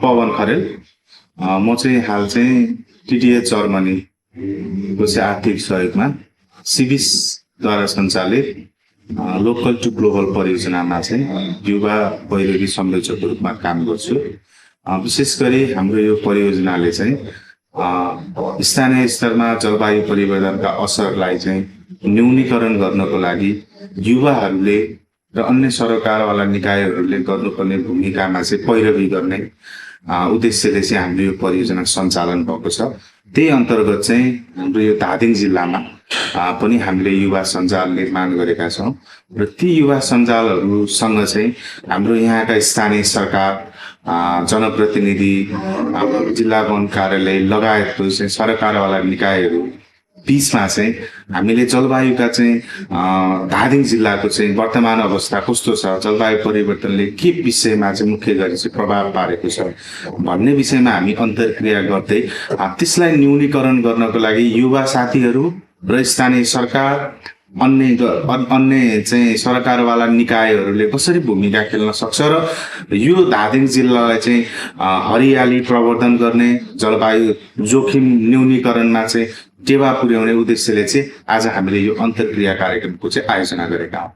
पवन खरेल। म चाहिँ हाल चाहिँ टिडिएच जर्मनीको चाहिँ आर्थिक सहयोगमा सिबिसद्वारा सञ्चालित लोकल टु ग्लोबल परियोजनामा चाहिँ युवा प्रहरी संयोजकको रूपमा काम गर्छु। विशेष गरी हाम्रो यो परियोजनाले चाहिँ स्थानीय स्तरमा जलवायु परिवर्तनका असरलाई चाहिँ न्यूनीकरण गर्नको लागि युवाहरूले र अन्य सरकारवाला निकायहरूले गर्नुपर्ने भूमिकामा चाहिँ पैरवी गर्ने उद्देश्यले चाहिँ हाम्रो यो परियोजना सञ्चालन भएको छ। त्यही अन्तर्गत चाहिँ हाम्रो यो धादिङ जिल्लामा पनि हामीले युवा सञ्जाल निर्माण गरेका छौँ र ती युवा सञ्जालहरूसँग चाहिँ हाम्रो यहाँका स्थानीय सरकार, जनप्रतिनिधि, जिल्ला वन कार्यालय लगायतको चाहिँ सरकारवाला निकायहरू बीचमा चाहिँ हामीले जलवायुका चाहिँ धादिङ जिल्लाको चाहिँ वर्तमान अवस्था कस्तो छ, जलवायु परिवर्तनले के विषयमा चाहिँ मुख्य गरी चाहिँ प्रभाव पारेको छ भन्ने विषयमा हामी अन्तर्क्रिया गर्दै त्यसलाई न्यूनीकरण गर्नको लागि युवा साथीहरू र स्थानीय सरकार, अन्य चाहिँ सरकारवाला निकायहरूले कसरी भूमिका खेल्न सक्छ र यो धादिङ जिल्लालाई चाहिँ हरियाली प्रवर्धन गर्ने, जलवायु जोखिम न्यूनीकरणमा चाहिँ टेवा पुर्याउने उद्देश्यले चाहिँ आज हामीले यो अन्तर्क्रिया कार्यक्रमको चाहिँ आयोजना गरेका हौँ।